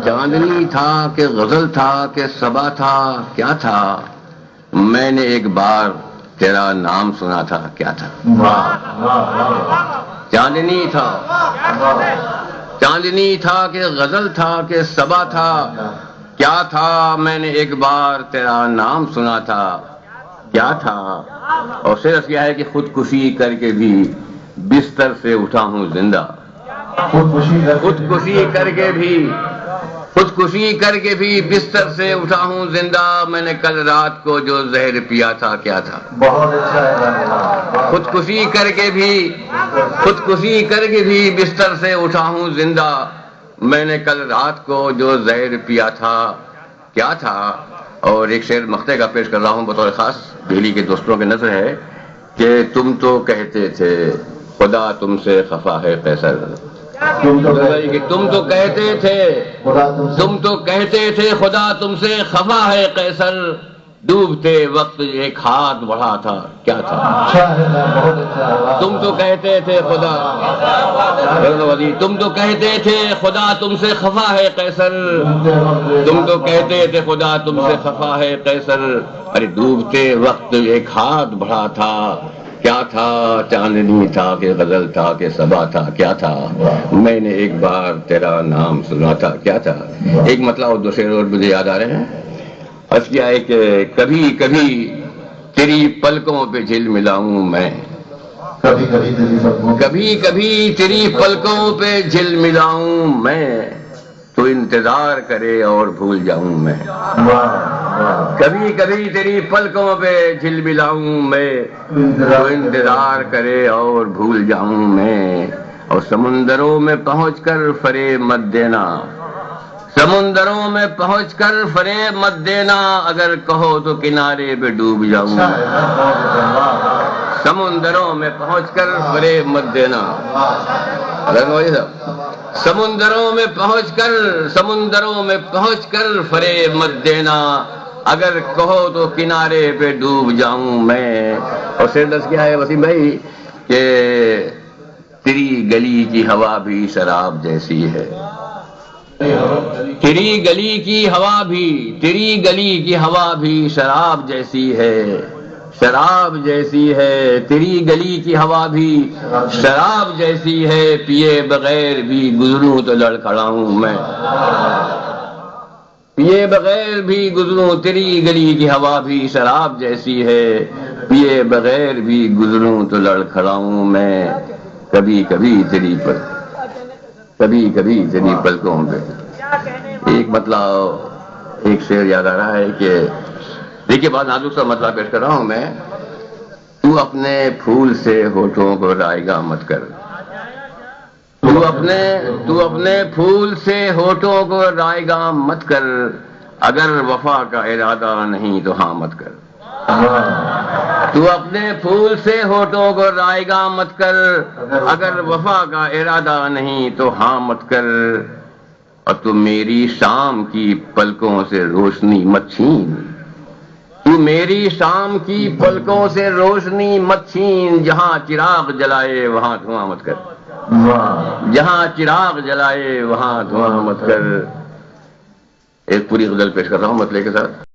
چاندنی تھا کہ غزل تھا کہ صبا تھا کیا تھا، میں نے ایک بار تیرا نام سنا تھا کیا تھا۔ چاندنی تھا، چاندنی تھا کہ غزل تھا کہ صبا تھا کیا تھا، میں نے ایک بار تیرا نام سنا تھا کیا تھا۔ اور صرف کیا ہے کہ خودکشی کر کے بھی بستر سے اٹھا ہوں زندہ، خودکشی کر کے بھی بستر سے اٹھا ہوں زندہ، میں نے کل رات کو جو زہر پیا تھا کیا تھا۔ بہت اچھا ہے۔ خودکشی کر کے بھی بستر سے اٹھا ہوں زندہ، میں نے کل رات کو جو زہر پیا تھا کیا تھا۔ اور ایک شعر مقطع کا پیش کر رہا ہوں بطور خاص دہلی کے دوستوں کے نظر ہے کہ تم تو کہتے تھے خدا تم سے خفا ہے قیصر، تم تو کہتے تھے خدا تم سے خفا ہے قیصر، ڈوبتے وقت ایک ہاتھ بڑھا تھا کیا تھا۔ تم تو کہتے تھے خدا تم سے خفا ہے قیصر، تم تو کہتے تھے خدا تم سے خفا ہے قیصر، ارے ڈوبتے وقت ایک ہاتھ بڑھا تھا کیا تھا۔ چاندنی تھا کہ غزل تھا کہ صبا تھا کیا تھا، میں نے ایک بار تیرا نام سنا تھا کیا تھا۔ ایک مطلب اور دو شعر اور مجھے یاد آ رہے ہیں۔ عرض کیا ہے کہ کبھی کبھی تیری پلکوں پہ جھل ملا ہوں میں، کبھی کبھی تیری پلکوں پہ جھل ملا ہوں میں، تو انتظار کرے اور بھول جاؤں میں۔ کبھی کبھی تیری پلکوں پہ جھل ملا ہوں میں، تو انتظار کرے اور بھول جاؤں میں۔ اور سمندروں میں پہنچ کر فریب مت دینا، سمندروں میں پہنچ کر فریب مت دینا، اگر کہو تو کنارے پہ ڈوب جاؤں میں۔ سمندروں میں پہنچ کر فریب مت دینا، سمندروں میں پہنچ کر فریب مت دینا، اگر کہو تو کنارے پہ ڈوب جاؤں میں۔ اور سیرڈس کیا ہے وسیم بھائی کہ تیری گلی کی ہوا بھی شراب جیسی ہے، تیری گلی کی ہوا بھی شراب جیسی ہے، شراب جیسی ہے، تیری گلی کی ہوا بھی شراب جیسی ہے، پیے بغیر بھی گزروں تو لڑکھڑاؤں میں، پیے بغیر بھی گزروں، تیری گلی کی ہوا بھی شراب جیسی ہے، پیے بغیر بھی گزروں تو لڑکھڑاؤں میں۔ کبھی کبھی تیری پلکوں پہ ایک مطلب ایک شعر یاد آ رہا ہے کہ دیکھیے بات نازک سا مطلب پیش کر رہا ہوں میں۔ تو اپنے پھول سے ہونٹوں کو رائے گاہ مت کر، تو اپنے پھول سے ہونٹوں کو رائے گاہ مت کر، اگر وفا کا ارادہ نہیں تو ہاں مت کر۔ تو اپنے پھول سے ہونٹوں کو رائے گاہ مت کر، اگر وفا کا ارادہ نہیں تو ہاں مت کر۔ اور تو میری شام کی پلکوں سے روشنی مت چھین، تو میری شام کی پلکوں سے روشنی مت چھین، جہاں چراغ جلائے وہاں دھواں مت کر، جہاں چراغ جلائے وہاں دھواں مت کر۔ ایک پوری غزل پیش کر رہا ہوں مطلع کے ساتھ۔